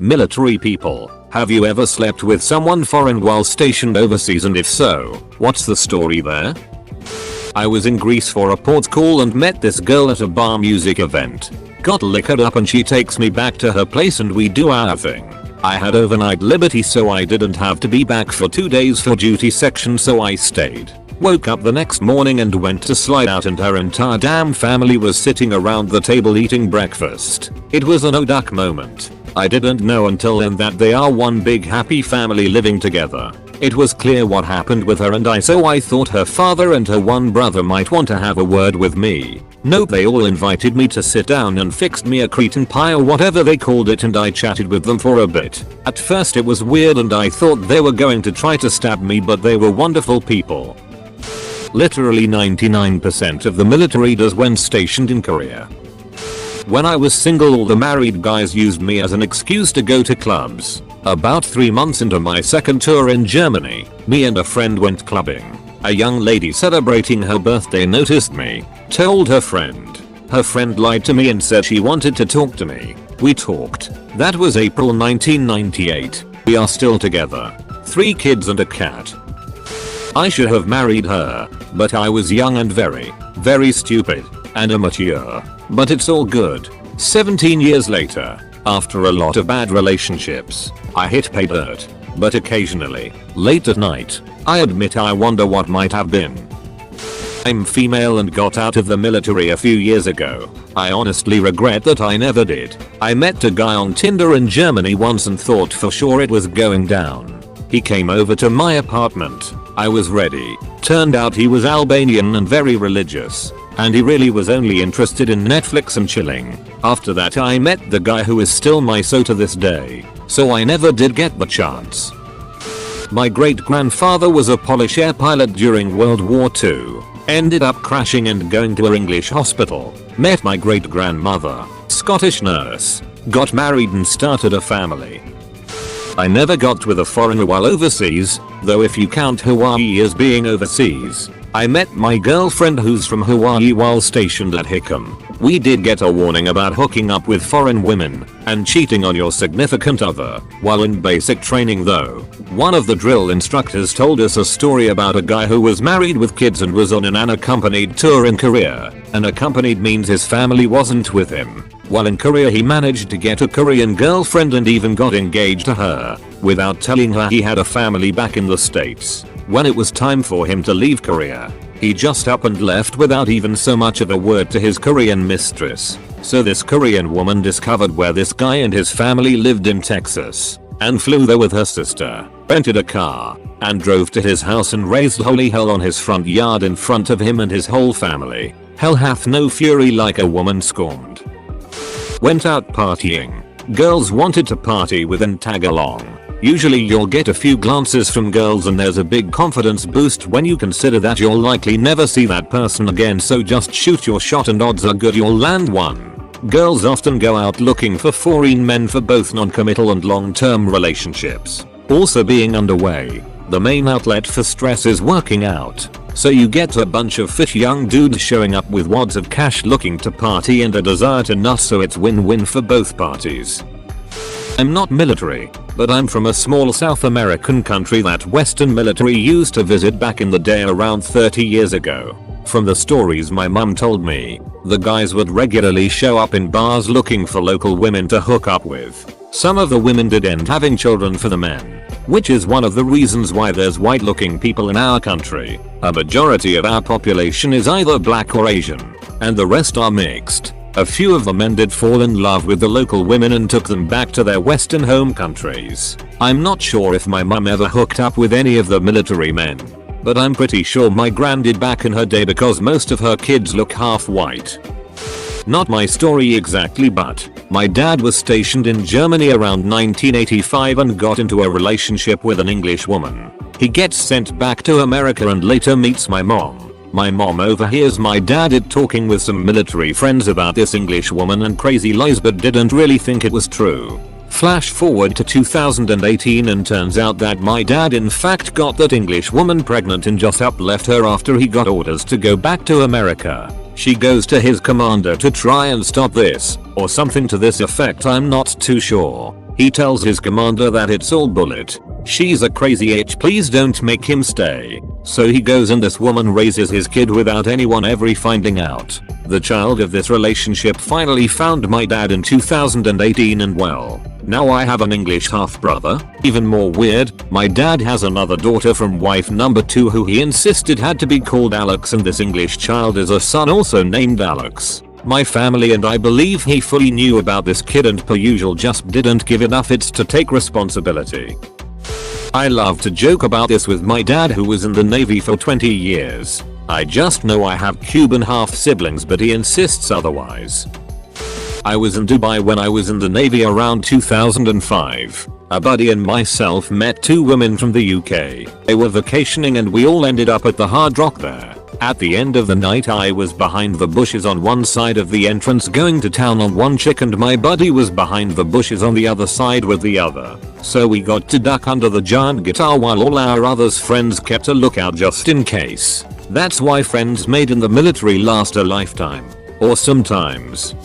Military people, have you ever slept with someone foreign while stationed overseas, and if so, what's the story there? I was in Greece for a port call and met this girl at a bar music event. Got liquored up and she takes me back to her place and we do our thing. I had overnight liberty so I didn't have to be back for 2 days for duty section, so I stayed. Woke up the next morning and went to slide out and her entire damn family was sitting around the table eating breakfast. It was an oh-duck moment. I didn't know until then that they are one big happy family living together. It was clear what happened with her and I, so I thought her father and her one brother might want to have a word with me. Nope, they all invited me to sit down and fixed me a Cretan pie or whatever they called it, and I chatted with them for a bit. At first it was weird and I thought they were going to try to stab me, but they were wonderful people. Literally 99% of the military does when stationed in Korea. When I was single, all the married guys used me as an excuse to go to clubs. About 3 months into my second tour in Germany, me and a friend went clubbing. A young lady celebrating her birthday noticed me, told her friend. Her friend lied to me and said she wanted to talk to me. We talked. That was April 1998. We are still together. 3 kids and a cat. I should have married her, but I was young and very stupid and immature. But it's all good. 17 years later, after a lot of bad relationships, I hit pay dirt. But occasionally, late at night, I admit I wonder what might have been. I'm female and got out of the military a few years ago. I honestly regret that I never did. I met a guy on Tinder in Germany once and thought for sure it was going down. He came over to my apartment. I was ready. Turned out he was Albanian and very religious. And he really was only interested in Netflix and chilling. After that I met the guy who is still my so to this day. So I never did get the chance. My great grandfather was a Polish air pilot during World War II. Ended up crashing and going to an English hospital. Met my great grandmother, Scottish nurse. Got married and started a family. I never got with a foreigner while overseas, though if you count Hawaii as being overseas. I met my girlfriend who's from Hawaii while stationed at Hickam. We did get a warning about hooking up with foreign women and cheating on your significant other. While in basic training though, one of the drill instructors told us a story about a guy who was married with kids and was on an unaccompanied tour in Korea. Unaccompanied means his family wasn't with him. While in Korea he managed to get a Korean girlfriend and even got engaged to her, without telling her he had a family back in the States. When it was time for him to leave Korea, he just up and left without even so much of a word to his Korean mistress. So this Korean woman discovered where this guy and his family lived in Texas, and flew there with her sister, rented a car, and drove to his house and raised holy hell on his front yard in front of him and his whole family. Hell hath no fury like a woman scorned. Went out partying. Girls wanted to party with and tag along. Usually you'll get a few glances from girls and there's a big confidence boost when you consider that you'll likely never see that person again, so just shoot your shot and odds are good you'll land one. Girls often go out looking for foreign men for both non-committal and long-term relationships. Also being underway, the main outlet for stress is working out. So you get a bunch of fit young dudes showing up with wads of cash looking to party and a desire to nut, so it's win-win for both parties. I'm not military, but I'm from a small South American country that Western military used to visit back in the day around 30 years ago. From the stories my mum told me, the guys would regularly show up in bars looking for local women to hook up with. Some of the women did end having children for the men, which is one of the reasons why there's white looking people in our country. A majority of our population is either black or Asian, and the rest are mixed. A few of the men did fall in love with the local women and took them back to their Western home countries. I'm not sure if my mum ever hooked up with any of the military men, but I'm pretty sure my gran did back in her day because most of her kids look half white. Not my story exactly, but my dad was stationed in Germany around 1985 and got into a relationship with an English woman. He gets sent back to America and later meets my mom. My mom overhears my dad talking with some military friends about this English woman and crazy lies, but didn't really think it was true. Flash forward to 2018 and turns out that my dad in fact got that English woman pregnant and just left her after he got orders to go back to America. She goes to his commander to try and stop this, or something to this effect, I'm not too sure. He tells his commander that it's all bullet. She's a crazy H, please don't make him stay. So he goes and this woman raises his kid without anyone ever finding out. The child of this relationship finally found my dad in 2018 and well, now I have an English half brother. Even more weird, my dad has another daughter from wife number 2 who he insisted had to be called Alex, and this English child is a son also named Alex. My family and I believe he fully knew about this kid and per usual just didn't give enough it's to take responsibility. I love to joke about this with my dad who was in the Navy for 20 years. I just know I have Cuban half siblings but he insists otherwise. I was in Dubai when I was in the Navy around 2005. A buddy and myself met 2 women from the UK. They were vacationing and we all ended up at the Hard Rock there. At the end of the night I was behind the bushes on one side of the entrance going to town on one chick and my buddy was behind the bushes on the other side with the other. So we got to duck under the giant guitar while all our others friends kept a lookout just in case. That's why friends made in the military last a lifetime. Or sometimes.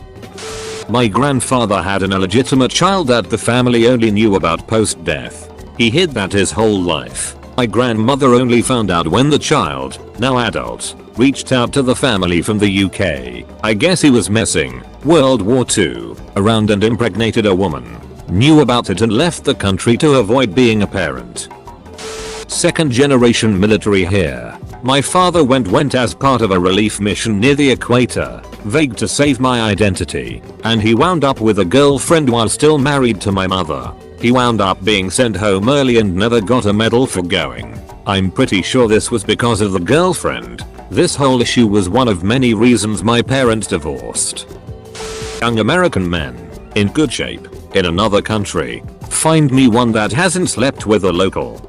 My grandfather had an illegitimate child that the family only knew about post-death. He hid that his whole life. My grandmother only found out when the child, now adult, reached out to the family from the UK. I guess he was messing World War II around and impregnated a woman. Knew about it and left the country to avoid being a parent. Second generation military here. My father went as part of a relief mission near the equator, vague to save my identity, and he wound up with a girlfriend while still married to my mother. He wound up being sent home early and never got a medal for going. I'm pretty sure this was because of the girlfriend. This whole issue was one of many reasons my parents divorced. Young American men, in good shape, in another country. Find me one that hasn't slept with a local.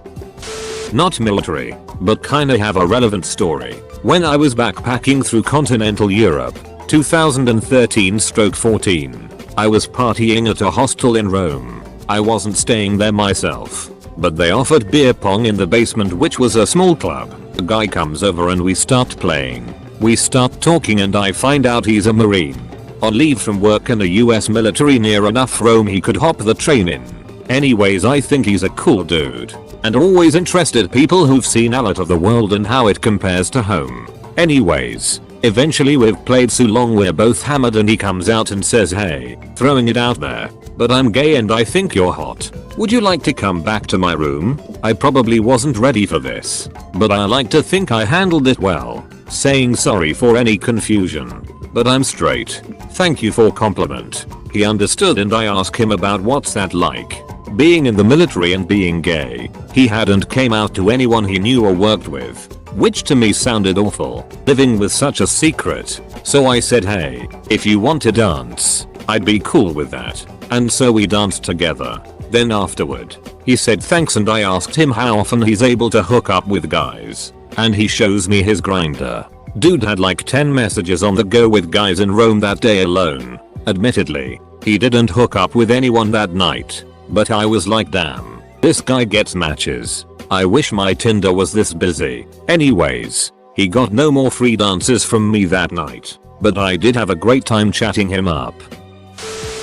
Not military, but kinda have a relevant story. When I was backpacking through continental Europe, 2013/14, I was partying at a hostel in Rome. I wasn't staying there myself, but they offered beer pong in the basement, which was a small club. The guy comes over and we start playing. We start talking and I find out he's a Marine. On leave from work in the US military near enough Rome he could hop the train in. Anyways, I think he's a cool dude. And always interested people who've seen a lot of the world and how it compares to home. Anyways, eventually we've played so long we're both hammered and he comes out and says, "Hey, throwing it out there, but I'm gay and I think you're hot. Would you like to come back to my room?" I probably wasn't ready for this, but I like to think I handled it well, saying sorry for any confusion. But I'm straight. Thank you for compliment. He understood and I asked him about what's that like. Being in the military and being gay. He hadn't came out to anyone he knew or worked with, which to me sounded awful, living with such a secret. So I said, "Hey, if you want to dance, I'd be cool with that." And so we danced together. Then afterward, he said thanks and I asked him how often he's able to hook up with guys. And he shows me his Grindr. Dude had like 10 messages on the go with guys in Rome that day alone. Admittedly, he didn't hook up with anyone that night. But I was like, damn, this guy gets matches. I wish my Tinder was this busy. Anyways, he got no more free dances from me that night. But I did have a great time chatting him up.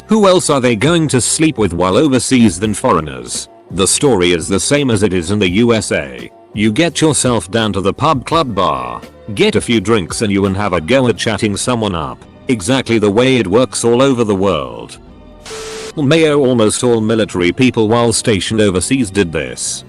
Who else are they going to sleep with while overseas than foreigners? The story is the same as it is in the USA. You get yourself down to the pub, club, bar, get a few drinks and you and have a go at chatting someone up. Exactly the way it works all over the world. Mayo, almost all military people while stationed overseas did this.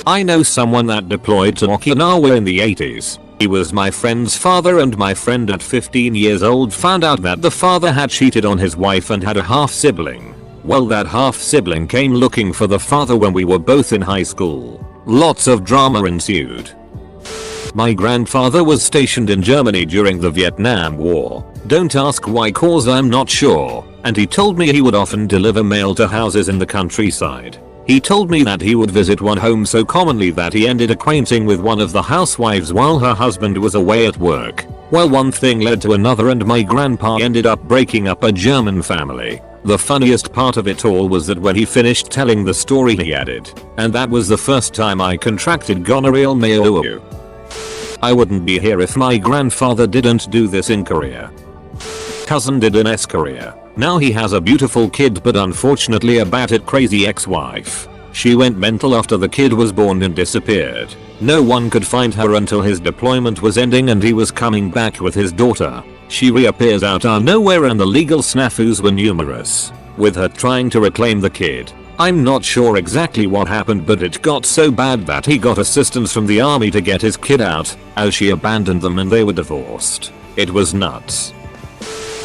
I know someone that deployed to Okinawa in the 80s. He was my friend's father and my friend at 15 years old found out that the father had cheated on his wife and had a half sibling. Well, that half sibling came looking for the father when we were both in high school. Lots of drama ensued. My grandfather was stationed in Germany during the Vietnam War. Don't ask why, cause I'm not sure. And he told me he would often deliver mail to houses in the countryside. He told me that he would visit one home so commonly that he ended acquainting with one of the housewives while her husband was away at work. Well, one thing led to another and my grandpa ended up breaking up a German family. The funniest part of it all was that when he finished telling the story he added, "And that was the first time I contracted gonorrheal mayo." I wouldn't be here if my grandfather didn't do this in Korea. cousin did in Korea. Now he has a beautiful kid but unfortunately a batshit crazy ex-wife. She went mental after the kid was born and disappeared. No one could find her until his deployment was ending and he was coming back with his daughter. She reappears out of nowhere and the legal snafus were numerous, with her trying to reclaim the kid. I'm not sure exactly what happened but it got so bad that he got assistance from the army to get his kid out, as she abandoned them and they were divorced. It was nuts.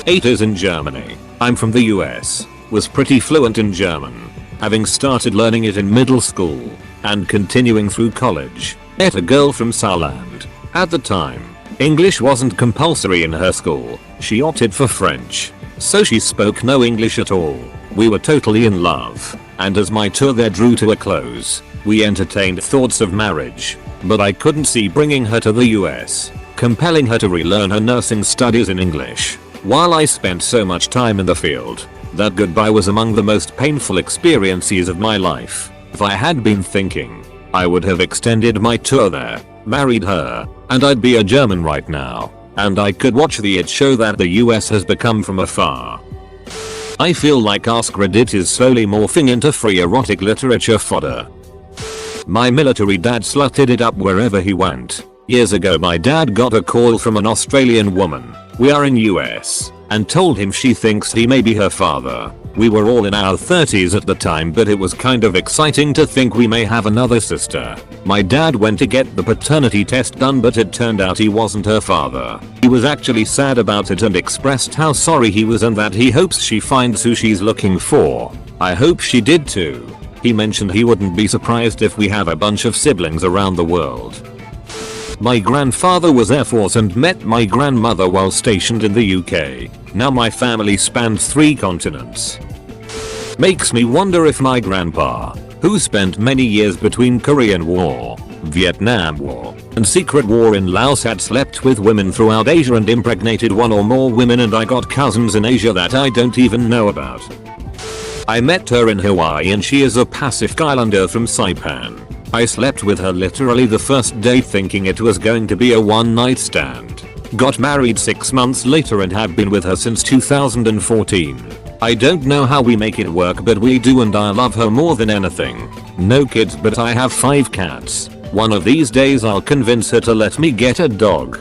8 is in Germany. I'm from the US. Was pretty fluent in German, having started learning it in middle school and continuing through college. Met a girl from Saarland. At the time, English wasn't compulsory in her school. She opted for French, so she spoke no English at all. We were totally in love, and as my tour there drew to a close, we entertained thoughts of marriage, but I couldn't see bringing her to the US, compelling her to relearn her nursing studies in English, while I spent so much time in the field. That goodbye was among the most painful experiences of my life. If I had been thinking, I would have extended my tour there, married her, and I'd be a German right now, and I could watch the IT show that the US has become from afar. I feel like Ask Reddit is slowly morphing into free erotic literature fodder. My military dad slutted it up wherever he went. Years ago my dad got a call from an Australian woman, we are in US, and told him she thinks he may be her father. We were all in our 30s at the time but it was kind of exciting to think we may have another sister. My dad went to get the paternity test done but it turned out he wasn't her father. He was actually sad about it and expressed how sorry he was and that he hopes she finds who she's looking for. I hope she did too. He mentioned he wouldn't be surprised if we have a bunch of siblings around the world. My grandfather was Air Force and met my grandmother while stationed in the UK. Now my family spans 3 continents. Makes me wonder if my grandpa, who spent many years between Korean War, Vietnam War, and Secret War in Laos had slept with women throughout Asia and impregnated 1 or more women, and I got cousins in Asia that I don't even know about. I met her in Hawaii and she is a Pacific Islander from Saipan. I slept with her literally the first day thinking it was going to be a one-night stand. Got married 6 months later and have been with her since 2014. I don't know how we make it work but we do and I love her more than anything. No kids but I have 5 cats. One of these days I'll convince her to let me get a dog.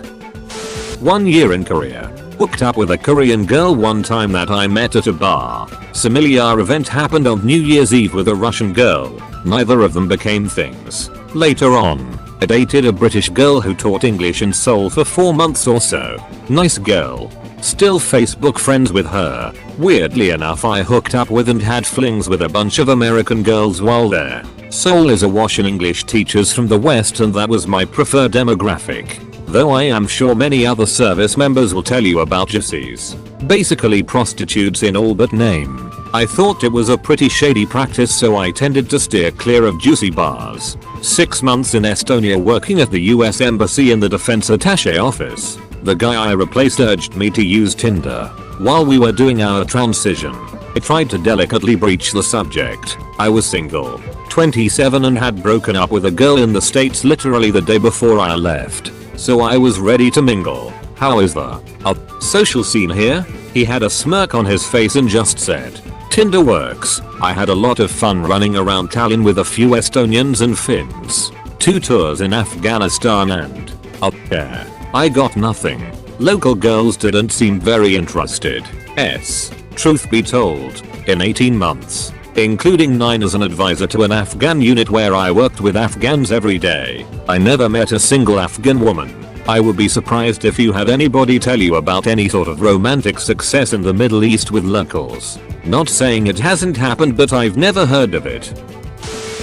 1 year in Korea. Hooked up with a Korean girl one time that I met at a bar. Similar event happened on New Year's Eve with a Russian girl. Neither of them became things. Later on, I dated a British girl who taught English in Seoul for 4 months or so. Nice girl. Still Facebook friends with her. Weirdly enough I hooked up with and had flings with a bunch of American girls while there. Seoul is awash in English teachers from the West and that was my preferred demographic. Though I am sure many other service members will tell you about gypsies. Basically prostitutes in all but name. I thought it was a pretty shady practice so I tended to steer clear of juicy bars. 6 months in Estonia working at the US Embassy in the Defense Attaché office. The guy I replaced urged me to use Tinder. While we were doing our transition, I tried to delicately breach the subject. I was single, 27 and had broken up with a girl in the States literally the day before I left. So I was ready to mingle. How is the social scene here? He had a smirk on his face and just said, Tinder works. I had a lot of fun running around Tallinn with a few Estonians and Finns. 2 tours in Afghanistan and up there. I got nothing. Local girls didn't seem very interested. Truth be told, in 18 months, including 9 as an advisor to an Afghan unit where I worked with Afghans every day, I never met a single Afghan woman. I would be surprised if you had anybody tell you about any sort of romantic success in the Middle East with locals. Not saying it hasn't happened but I've never heard of it.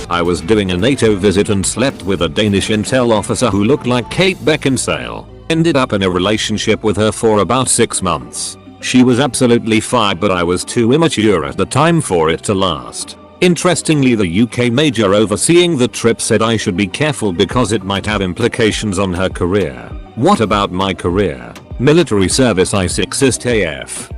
I was doing a NATO visit and slept with a Danish intel officer who looked like Kate Beckinsale. Ended up in a relationship with her for about 6 months. She was absolutely fine but I was too immature at the time for it to last. Interestingly, the UK major overseeing the trip said I should be careful because it might have implications on her career. What about my career? Military service I exist AF.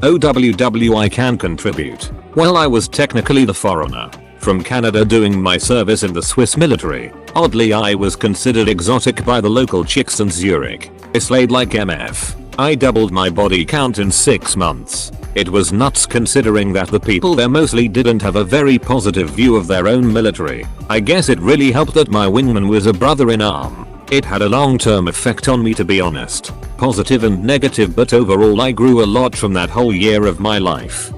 OWW I can contribute. Well, I was technically the foreigner from Canada doing my service in the Swiss military. Oddly I was considered exotic by the local chicks in Zurich. I slayed like MF. I doubled my body count in 6 months. It was nuts considering that the people there mostly didn't have a very positive view of their own military. I guess it really helped that my wingman was a brother in arm. It had a long-term effect on me, to be honest. Positive and negative, but overall I grew a lot from that whole year of my life.